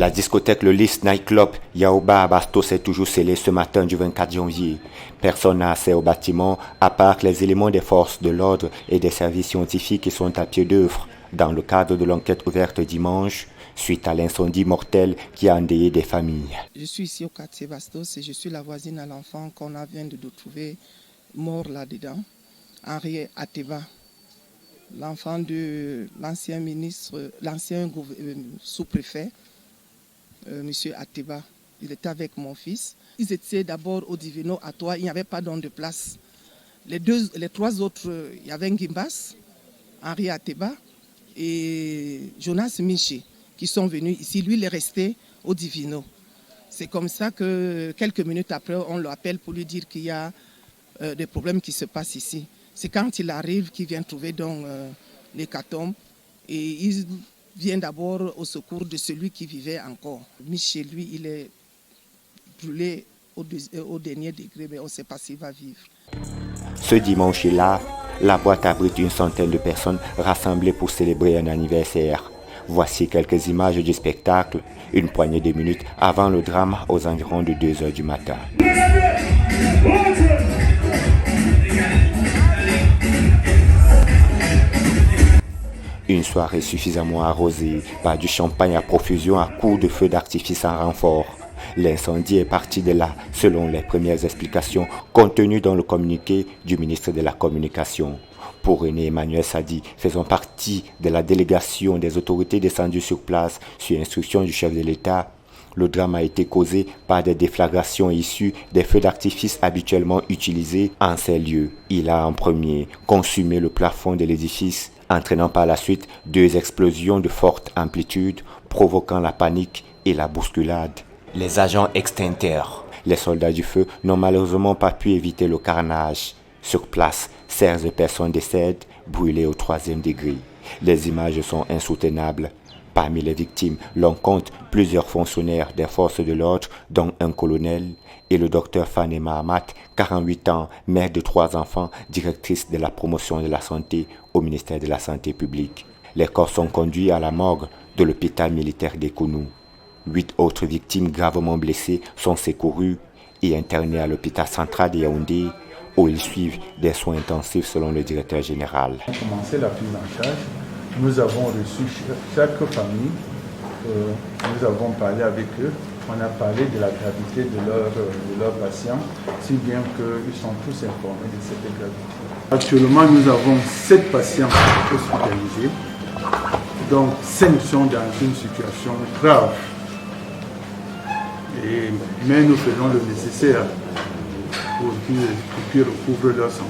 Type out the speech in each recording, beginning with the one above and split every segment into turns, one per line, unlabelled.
La discothèque Le Lys Night Club Yaoba à Bastos est toujours scellée ce matin du 24 janvier. Personne n'a accès au bâtiment à part les éléments des forces de l'ordre et des services scientifiques qui sont à pied d'œuvre dans le cadre de l'enquête ouverte dimanche suite à l'incendie mortel qui a endeuillé des familles.
Je suis ici au quartier Bastos et je suis la voisine à l'enfant qu'on vient de trouver mort là-dedans, Henri Ateba, l'enfant de l'ancien ministre, l'ancien sous-préfet. Monsieur Ateba, il était avec mon fils. Ils étaient d'abord au Divino à Toi, il n'y avait pas de place. Les trois autres, il y avait Ngimbas, Henri Ateba et Jonas Minché qui sont venus ici. Lui, il est resté au Divino. C'est comme ça que quelques minutes après, on l'appelle pour lui dire qu'il y a des problèmes qui se passent ici. C'est quand il arrive qu'il vient trouver donc l'hécatombe et il vient d'abord au secours de celui qui vivait encore. Miché, lui, il est brûlé au dernier degré, mais on ne sait pas s'il va vivre.
Ce dimanche-là, la boîte abrite une centaine de personnes rassemblées pour célébrer un anniversaire. Voici quelques images du spectacle, une poignée de minutes avant le drame aux environs de 2 heures du matin. Une soirée suffisamment arrosée par du champagne à profusion à coups de feux d'artifice en renfort. L'incendie est parti de là, selon les premières explications contenues dans le communiqué du ministre de la Communication. Pour René Emmanuel Sadi, faisant partie de la délégation des autorités descendues sur place sur instruction du chef de l'État, le drame a été causé par des déflagrations issues des feux d'artifice habituellement utilisés en ces lieux. Il a en premier consumé le plafond de l'édifice, entraînant par la suite 2 explosions de forte amplitude, provoquant la panique et la bousculade. Les agents extincteurs, les soldats du feu n'ont malheureusement pas pu éviter le carnage. Sur place, 16 personnes décèdent, brûlées au 3e degré. Les images sont insoutenables. Parmi les victimes, l'on compte plusieurs fonctionnaires des forces de l'ordre, dont un colonel, et le docteur Fane Mahamat, 48 ans, mère de 3 enfants, directrice de la promotion de la santé au ministère de la Santé publique. Les corps sont conduits à la morgue de l'hôpital militaire d'Ekounou. 8 autres victimes gravement blessées sont secourues et internées à l'hôpital central de Yaoundé, où ils suivent des soins intensifs selon le directeur général.
Pour commencer la prise en charge, nous avons reçu chaque famille, nous avons parlé avec eux, on a parlé de la gravité de leurs patients, si bien qu'ils sont tous informés de cette gravité. Actuellement, nous avons 7 patients hospitalisés, donc 5 sont dans une situation grave. Mais nous faisons le nécessaire pour qu'ils recouvrent leur santé.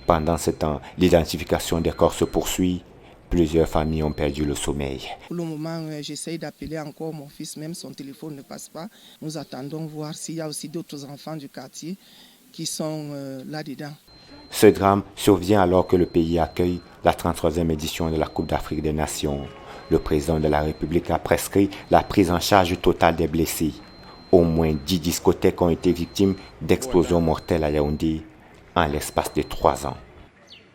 Pendant ce temps, l'identification des corps se poursuit. Plusieurs familles ont perdu le sommeil.
Pour le moment, j'essaye d'appeler encore mon fils, même son téléphone ne passe pas. Nous attendons voir s'il y a aussi d'autres enfants du quartier qui sont là-dedans.
Ce drame survient alors que le pays accueille la 33e édition de la Coupe d'Afrique des Nations. Le président de la République a prescrit la prise en charge totale des blessés. Au moins 10 discothèques ont été victimes d'explosions mortelles à Yaoundé en l'espace de 3 ans.